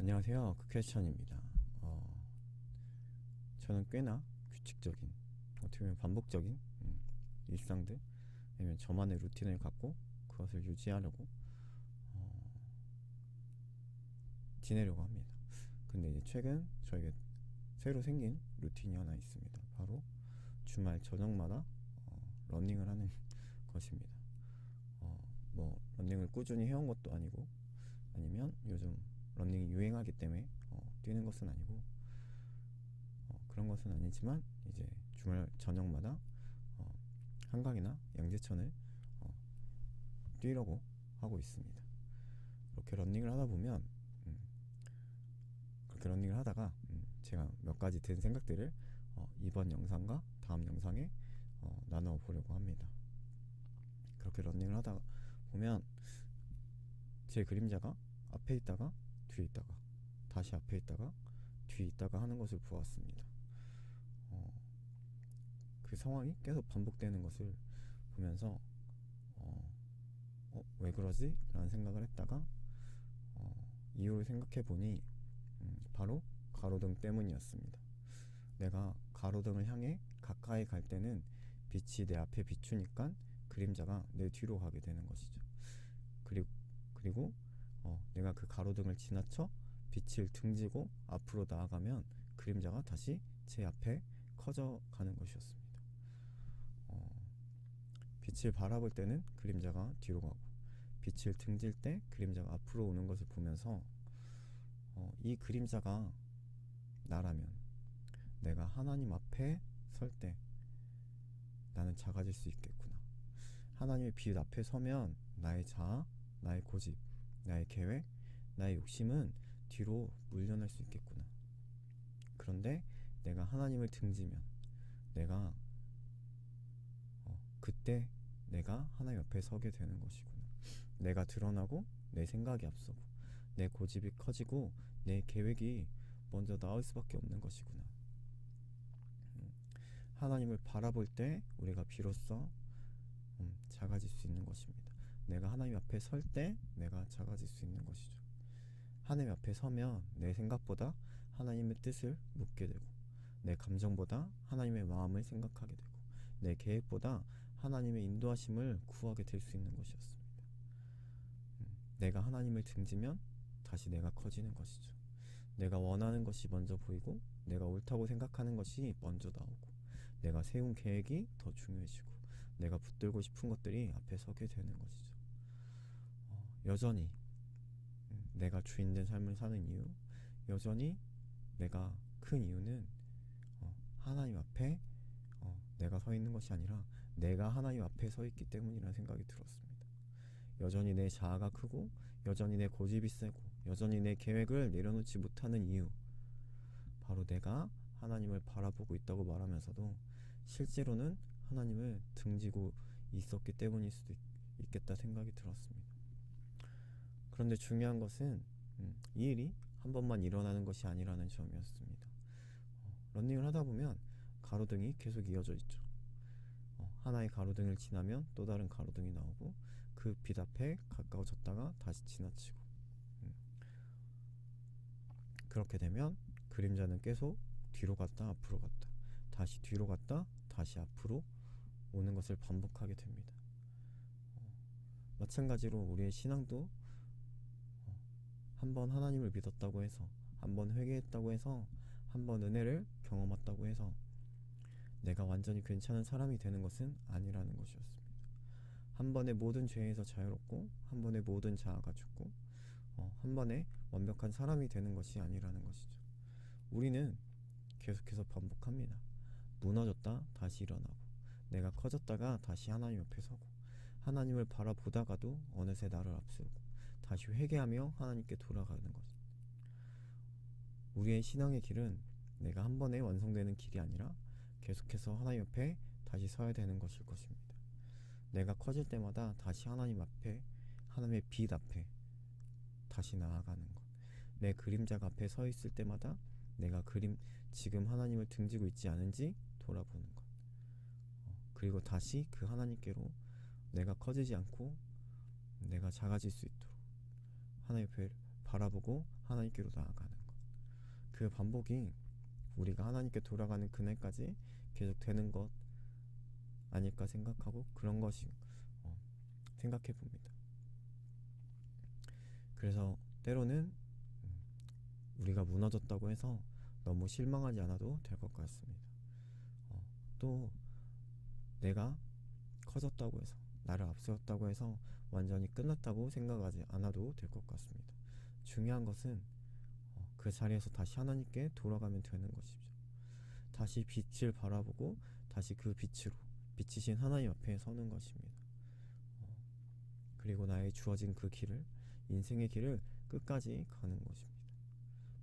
안녕하세요. 그 퀘스천입니다. 저는 꽤나 규칙적인, 어떻게 보면 반복적인 일상들, 아니면 저만의 루틴을 갖고 그것을 유지하려고 어, 지내려고 합니다. 근데 이제 최근 저에게 새로 생긴 루틴이 하나 있습니다. 바로 주말 저녁마다 러닝을 하는 것입니다. 뭐 러닝을 꾸준히 해온 것도 아니고, 아니면 요즘 러닝이 유행하기 때문에 뛰는 것은 아니고, 그런 것은 아니지만 이제 주말 저녁마다 어, 한강이나 양재천을 어, 뛰려고 하고 있습니다. 그렇게 러닝을 하다 보면 음, 그렇게 러닝을 하다가 제가 몇 가지 든 생각들을 이번 영상과 다음 영상에 나눠 보려고 합니다. 그렇게 러닝을 하다 보면 제 그림자가 앞에 있다가 뒤에 있다가 다시 앞에 있다가 뒤에 있다가 하는 것을 보았습니다. 그 상황이 계속 반복되는 것을 보면서 왜 그러지? 라는 생각을 했다가 이유를 생각해 보니 바로 가로등 때문이었습니다. 내가 가로등을 향해 가까이 갈 때는 빛이 내 앞에 비추니까 그림자가 내 뒤로 가게 되는 것이죠. 그리고 내가 그 가로등을 지나쳐 빛을 등지고 앞으로 나아가면 그림자가 다시 제 앞에 커져가는 것이었습니다. 빛을 바라볼 때는 그림자가 뒤로 가고, 빛을 등질 때 그림자가 앞으로 오는 것을 보면서 이 그림자가 나라면, 내가 하나님 앞에 설 때 나는 작아질 수 있겠구나. 하나님의 빛 앞에 서면 나의 자아, 나의 고집, 나의 계획, 나의 욕심은 뒤로 물러날 수 있겠구나. 그런데 내가 하나님을 등지면, 내가 그때 내가 하나님 앞에 서게 되는 것이구나. 내가 드러나고 내 생각이 앞서고 내 고집이 커지고 내 계획이 먼저 나올 수밖에 없는 것이구나. 하나님을 바라볼 때 우리가 비로소 작아질 수 있는 것입니다. 내가 하나님 앞에 설 때 내가 작아질 수 있는 것이죠. 하나님 앞에 서면 내 생각보다 하나님의 뜻을 묻게 되고, 내 감정보다 하나님의 마음을 생각하게 되고, 내 계획보다 하나님의 인도하심을 구하게 될 수 있는 것이었습니다. 내가 하나님을 등지면 다시 내가 커지는 것이죠. 내가 원하는 것이 먼저 보이고, 내가 옳다고 생각하는 것이 먼저 나오고, 내가 세운 계획이 더 중요해지고, 내가 붙들고 싶은 것들이 앞에 서게 되는 것이죠. 여전히 내가 주인된 삶을 사는 이유, 여전히 내가 큰 이유는 하나님 앞에 내가 서 있는 것이 아니라 내가 하나님 앞에 서 있기 때문이라는 생각이 들었습니다. 여전히 내 자아가 크고, 여전히 내 고집이 세고, 여전히 내 계획을 내려놓지 못하는 이유, 바로 내가 하나님을 바라보고 있다고 말하면서도 실제로는 하나님을 등지고 있었기 때문일 수도 있겠다 생각이 들었습니다. 그런데 중요한 것은 이 일이 한 번만 일어나는 것이 아니라는 점이었습니다. 러닝을 하다 보면 가로등이 계속 이어져 있죠. 하나의 가로등을 지나면 또 다른 가로등이 나오고, 그 빛 앞에 가까워졌다가 다시 지나치고, 그렇게 되면 그림자는 계속 뒤로 갔다 앞으로 갔다, 다시 뒤로 갔다 다시 앞으로 오는 것을 반복하게 됩니다. 마찬가지로 우리의 신앙도 한 번 하나님을 믿었다고 해서, 한 번 회개했다고 해서, 한 번 은혜를 경험했다고 해서 내가 완전히 괜찮은 사람이 되는 것은 아니라는 것이었습니다. 한 번의 모든 죄에서 자유롭고, 한 번의 모든 자아가 죽고, 한 번에 완벽한 사람이 되는 것이 아니라는 것이죠. 우리는 계속해서 반복합니다. 무너졌다 다시 일어나고, 내가 커졌다가 다시 하나님 옆에 서고, 하나님을 바라보다가도 어느새 나를 앞세우고, 다시 회개하며 하나님께 돌아가는 것. 우리의 신앙의 길은 내가 한 번에 완성되는 길이 아니라 계속해서 하나님 옆에 다시 서야 되는 것일 것입니다. 내가 커질 때마다 다시 하나님 앞에, 하나님의 빛 앞에 다시 나아가는 것. 내 그림자가 앞에 서 있을 때마다 내가 지금 하나님을 등지고 있지 않은지 돌아보는 것. 그리고 다시 그 하나님께로 내가 커지지 않고 내가 작아질 수 있도록 하나님 앞에 바라보고 하나님께로 나아가는 것. 그 반복이 우리가 하나님께 돌아가는 그날까지 계속 되는 것 아닐까 생각하고 그런 것이 생각해 봅니다. 그래서 때로는 우리가 무너졌다고 해서 너무 실망하지 않아도 될 것 같습니다. 또 내가 커졌다고 해서, 나를 앞세웠다고 해서 완전히 끝났다고 생각하지 않아도 될 것 같습니다. 중요한 것은 그 자리에서 다시 하나님께 돌아가면 되는 것이죠. 다시 빛을 바라보고 다시 그 빛으로 빛이신 하나님 앞에 서는 것입니다. 그리고 나의 주어진 그 길을, 인생의 길을 끝까지 가는 것입니다.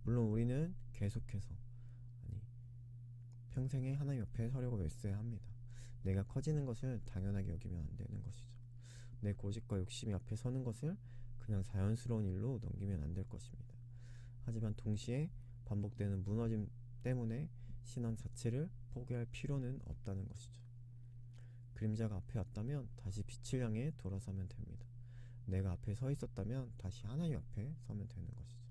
물론 우리는 계속해서 평생에 하나님 옆에 서려고 애써야 합니다. 내가 커지는 것을 당연하게 여기면 안 되는 것이죠. 내 고집과 욕심이 앞에 서는 것을 그냥 자연스러운 일로 넘기면 안 될 것입니다. 하지만 동시에 반복되는 무너짐 때문에 신앙 자체를 포기할 필요는 없다는 것이죠. 그림자가 앞에 왔다면 다시 빛을 향해 돌아서면 됩니다. 내가 앞에 서 있었다면 다시 하나님 앞에 서면 되는 것이죠.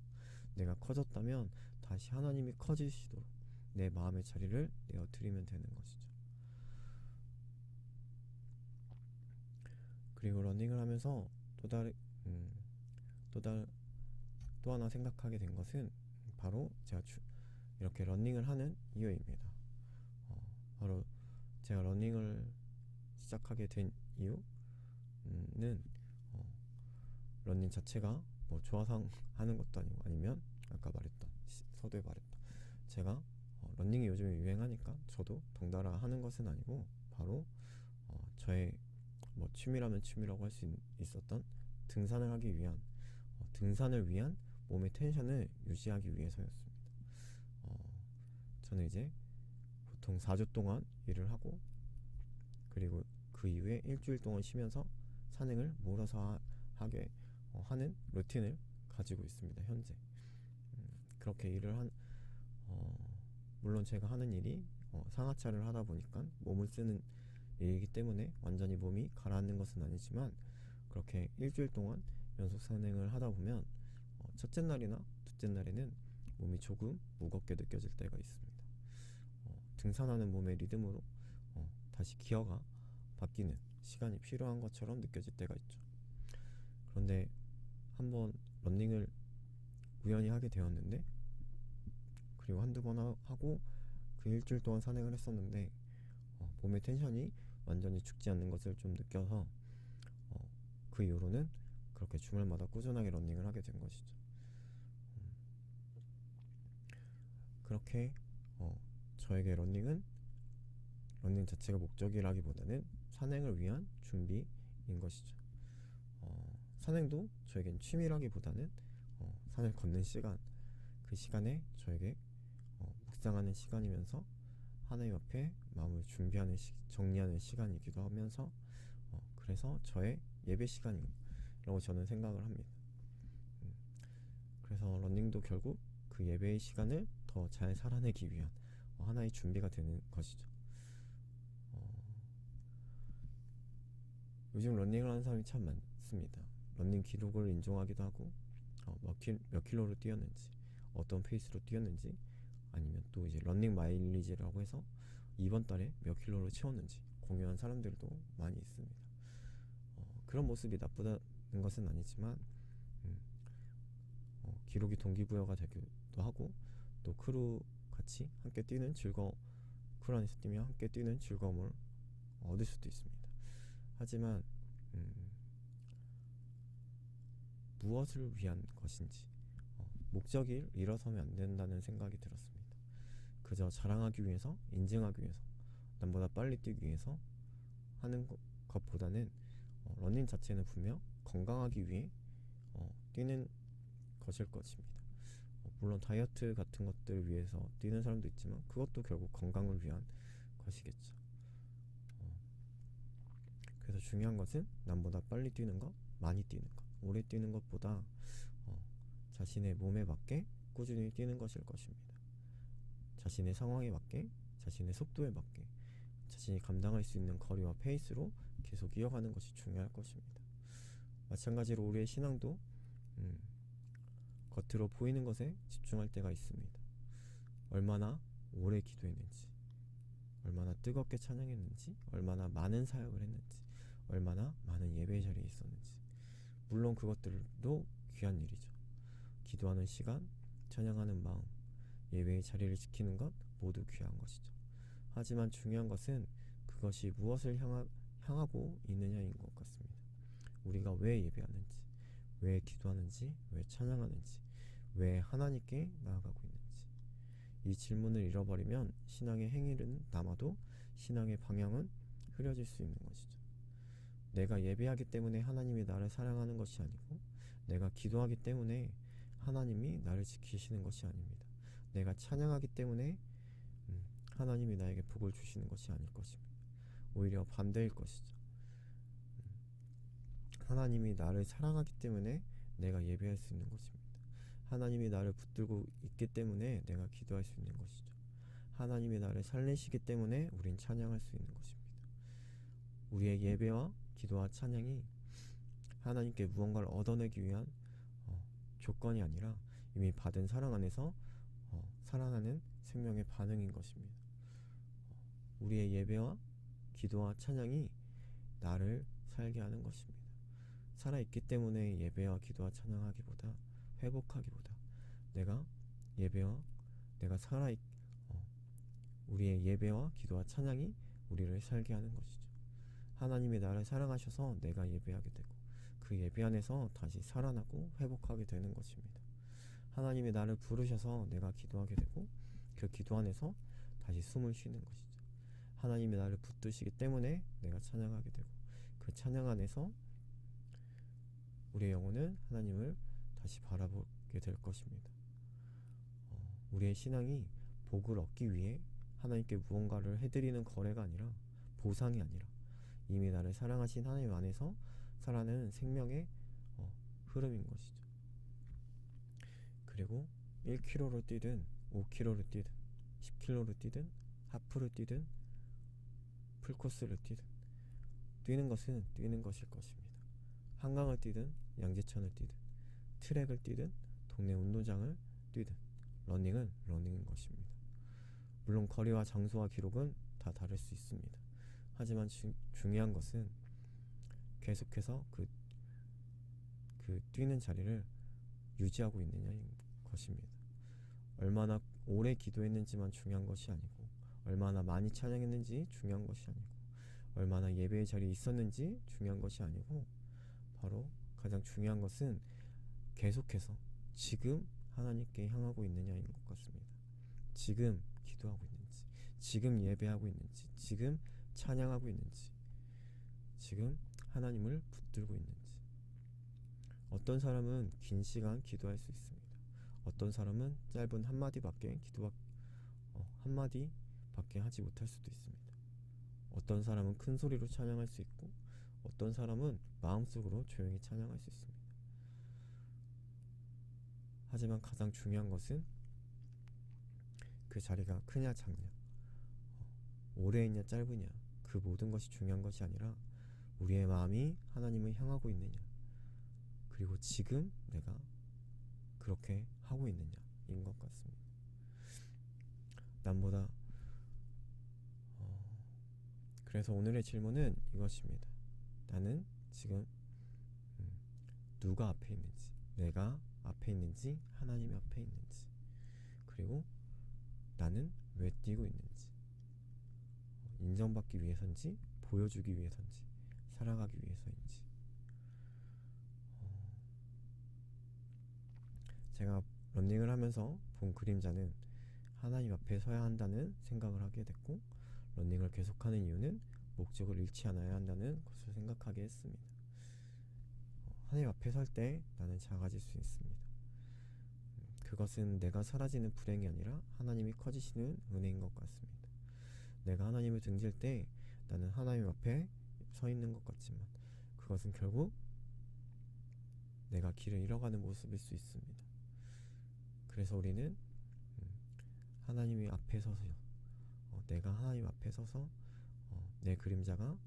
내가 커졌다면 다시 하나님이 커지시도록 내 마음의 자리를 내어드리면 되는 것이죠. 그리고 러닝을 하면서 또 하나 생각하게 된 것은 바로 제가 이렇게 러닝을 하는 이유입니다. 바로 제가 러닝을 시작하게 된 이유는 러닝 자체가 뭐 좋아서 하는 것도 아니고, 아니면 아까 말했던 서두에 말했던 제가 러닝이 요즘에 유행하니까 저도 덩달아 하는 것은 아니고, 바로 저의 뭐 취미라면 취미라고 할 수 있었던 등산을 하기 위한 등산을 위한 몸의 텐션을 유지하기 위해서였습니다. 저는 이제 보통 4주 동안 일을 하고, 그리고 그 이후에 일주일 동안 쉬면서 산행을 몰아서 하게 하는 루틴을 가지고 있습니다. 현재 그렇게 일을 물론 제가 하는 일이 상하차를 하다 보니까 몸을 쓰는 일이기 때문에 완전히 몸이 가라앉는 것은 아니지만, 그렇게 일주일 동안 연속 산행을 하다 보면 첫째 날이나 둘째 날에는 몸이 조금 무겁게 느껴질 때가 있습니다. 등산하는 몸의 리듬으로 다시 기어가 바뀌는 시간이 필요한 것처럼 느껴질 때가 있죠. 그런데 한번 러닝을 우연히 하게 되었는데, 그리고 한두 번 하고 그 일주일 동안 산행을 했었는데 몸의 텐션이 완전히 죽지 않는 것을 좀 느껴서 그 이후로는 그렇게 주말마다 꾸준하게 러닝을 하게 된 것이죠. 그렇게 저에게 러닝 자체가 목적이라기보다는 산행을 위한 준비인 것이죠. 산행도 저에겐 취미라기보다는 산을 걷는 시간, 그 시간에 저에게 묵상하는 시간이면서 하나님 앞에 마음을 준비하는 정리하는 시간이기도 하면서 그래서 저의 예배 시간이라고 저는 생각을 합니다. 그래서 러닝도 결국 그 예배의 시간을 더 잘 살아내기 위한 하나의 준비가 되는 것이죠. 요즘 러닝을 하는 사람이 참 많습니다. 러닝 기록을 인정하기도 하고 몇 킬로를 뛰었는지, 어떤 페이스로 뛰었는지, 아니면 또 이제 러닝 마일리지라고 해서 이번 달에 몇 킬로를 채웠는지 공유한 사람들도 많이 있습니다. 그런 모습이 나쁘다는 것은 아니지만 기록이 동기부여가 되기도 하고, 또 크루 같이 함께 뛰는 크루 안에서 뛰며 함께 뛰는 즐거움을 얻을 수도 있습니다. 하지만 무엇을 위한 것인지 목적을 잃어서면 안 된다는 생각이 들었습니다. 그저 자랑하기 위해서, 인증하기 위해서, 남보다 빨리 뛰기 위해서 하는 것보다는 러닝 자체는 분명 건강하기 위해 뛰는 것일 것입니다. 물론 다이어트 같은 것들을 위해서 뛰는 사람도 있지만 그것도 결국 건강을 위한 것이겠죠. 그래서 중요한 것은 남보다 빨리 뛰는 것, 많이 뛰는 것, 오래 뛰는 것보다 자신의 몸에 맞게 꾸준히 뛰는 것일 것입니다. 자신의 상황에 맞게, 자신의 속도에 맞게, 자신이 감당할 수 있는 거리와 페이스로 계속 이어가는 것이 중요할 것입니다. 마찬가지로 우리의 신앙도 겉으로 보이는 것에 집중할 때가 있습니다. 얼마나 오래 기도했는지, 얼마나 뜨겁게 찬양했는지, 얼마나 많은 사역을 했는지, 얼마나 많은 예배 자리에 있었는지. 물론 그것들도 귀한 일이죠. 기도하는 시간, 찬양하는 마음, 예배의 자리를 지키는 것 모두 귀한 것이죠. 하지만 중요한 것은 그것이 무엇을 향하고 있느냐인 것 같습니다. 우리가 왜 예배하는지, 왜 기도하는지, 왜 찬양하는지, 왜 하나님께 나아가고 있는지. 이 질문을 잃어버리면 신앙의 행위는 남아도 신앙의 방향은 흐려질 수 있는 것이죠. 내가 예배하기 때문에 하나님이 나를 사랑하는 것이 아니고, 내가 기도하기 때문에 하나님이 나를 지키시는 것이 아닙니다. 내가 찬양하기 때문에 하나님이 나에게 복을 주시는 것이 아닐 것입니다. 오히려 반대일 것이죠. 하나님이 나를 사랑하기 때문에 내가 예배할 수 있는 것입니다. 하나님이 나를 붙들고 있기 때문에 내가 기도할 수 있는 것이죠. 하나님이 나를 살리시기 때문에 우린 찬양할 수 있는 것입니다. 우리의 예배와 기도와 찬양이 하나님께 무언가를 얻어내기 위한 조건이 아니라 이미 받은 사랑 안에서 살아나는 생명의 반응인 것입니다. 우리의 예배와 기도와 찬양이 나를 살게 하는 것입니다. 살아있기 때문에 예배와 기도와 찬양하기보다, 회복하기보다, 내가 우리의 예배와 기도와 찬양이 우리를 살게 하는 것이죠. 하나님이 나를 사랑하셔서 내가 예배하게 되고, 그 예배 안에서 다시 살아나고 회복하게 되는 것입니다. 하나님이 나를 부르셔서 내가 기도하게 되고, 그 기도 안에서 다시 숨을 쉬는 것이죠. 하나님이 나를 붙드시기 때문에 내가 찬양하게 되고, 그 찬양 안에서 우리의 영혼은 하나님을 다시 바라보게 될 것입니다. 우리의 신앙이 복을 얻기 위해 하나님께 무언가를 해드리는 거래가 아니라, 보상이 아니라, 이미 나를 사랑하신 하나님 안에서 살아내는 생명의 흐름인 것이죠. 그리고 1km를 뛰든 5km를 뛰든 10km를 뛰든 하프를 뛰든 풀코스를 뛰든 뛰는 것은 뛰는 것일 것입니다. 한강을 뛰든 양재천을 뛰든 트랙을 뛰든 동네 운동장을 뛰든 러닝은 러닝인 것입니다. 물론 거리와 장소와 기록은 다 다를 수 있습니다. 하지만 중요한 것은 계속해서 그 뛰는 자리를 유지하고 있느냐인 것입니다. 얼마나 오래 기도했는지만 중요한 것이 아니고, 얼마나 많이 찬양했는지 중요한 것이 아니고, 얼마나 예배의 자리에 있었는지 중요한 것이 아니고, 바로 가장 중요한 것은 계속해서 지금 하나님께 향하고 있느냐인 것 같습니다. 지금 기도하고 있는지, 지금 예배하고 있는지, 지금 찬양하고 있는지, 지금 하나님을 붙들고 있는지. 어떤 사람은 긴 시간 기도할 수 있습니다. 어떤 사람은 짧은 한마디밖에 한마디밖에 하지 못할 수도 있습니다. 어떤 사람은 큰 소리로 찬양할 수 있고, 어떤 사람은 마음속으로 조용히 찬양할 수 있습니다. 하지만 가장 중요한 것은 그 자리가 크냐 작냐, 오래 있냐 짧으냐, 그 모든 것이 중요한 것이 아니라 우리의 마음이 하나님을 향하고 있느냐, 그리고 지금 내가 그렇게 하고 있느냐인 것 같습니다. 남보다 그래서 오늘의 질문은 이것입니다. 나는 지금 누가 앞에 있는지, 내가 앞에 있는지, 하나님이 앞에 있는지, 그리고 나는 왜 뛰고 있는지, 인정받기 위해서인지, 보여주기 위해서인지, 살아가기 위해서인지. 제가 러닝을 하면서 본 그림자는 하나님 앞에 서야 한다는 생각을 하게 됐고, 러닝을 계속하는 이유는 목적을 잃지 않아야 한다는 것을 생각하게 했습니다. 하나님 앞에 설 때 나는 작아질 수 있습니다. 그것은 내가 사라지는 불행이 아니라 하나님이 커지시는 은혜인 것 같습니다. 내가 하나님을 등질 때 나는 하나님 앞에 서 있는 것 같지만, 그것은 결국 내가 길을 잃어가는 모습일 수 있습니다. 그래서 우리는 하나님이 앞에 서서 내가 하나님 앞에 서서 내 그림자가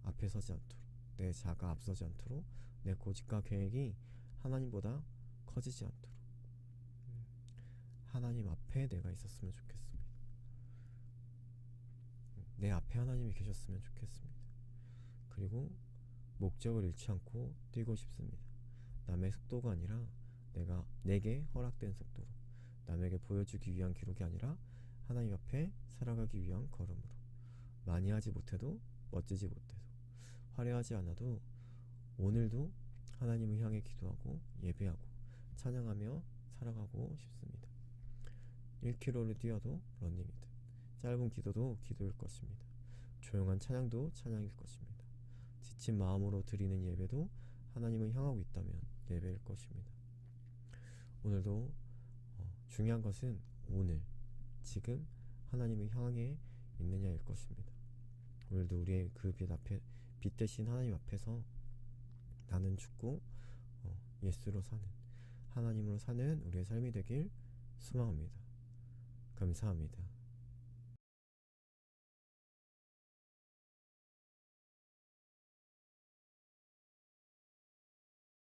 앞에 서지 않도록, 내 자가 앞서지 않도록, 내 고집과 계획이 하나님보다 커지지 않도록, 하나님 앞에 내가 있었으면 좋겠습니다. 내 앞에 하나님이 계셨으면 좋겠습니다. 그리고 목적을 잃지 않고 뛰고 싶습니다. 남의 속도가 아니라 내게 허락된 속도로, 남에게 보여주기 위한 기록이 아니라 하나님 앞에 살아가기 위한 걸음으로, 많이 하지 못해도, 멋지지 못해도, 화려하지 않아도 오늘도 하나님을 향해 기도하고 예배하고 찬양하며 살아가고 싶습니다. 1km를 뛰어도 러닝이든, 짧은 기도도 기도일 것입니다. 조용한 찬양도 찬양일 것입니다. 지친 마음으로 드리는 예배도 하나님을 향하고 있다면 예배일 것입니다. 오늘도 중요한 것은 오늘, 지금 하나님을 향해 있느냐일 것입니다. 오늘도 우리의 그 빛 대신 하나님 앞에서 나는 죽고 예수로 사는, 하나님으로 사는 우리의 삶이 되길 소망합니다. 감사합니다.